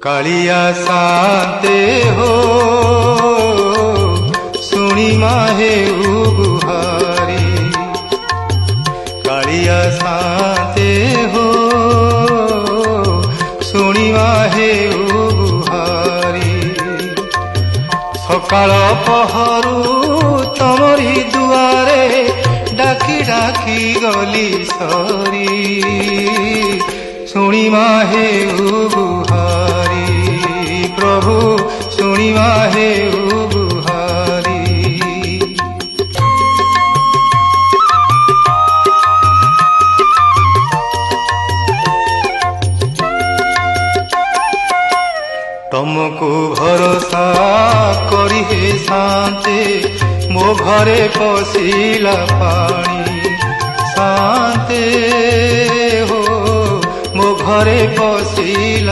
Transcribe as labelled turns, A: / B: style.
A: कालिया शांते हो सुनी माहे गुहारी कालिया शांते हो सुनी माहे गुहारी सकाळ पहरु तमरी दुआरे डाकी डाकी गली सरी सुनी माहे गुहारी प्रभु सुनी माहे गुहारी तुमको भरोसा करी हे शांते मो घरे पशिला पानी शांते हो मो घरे पशिला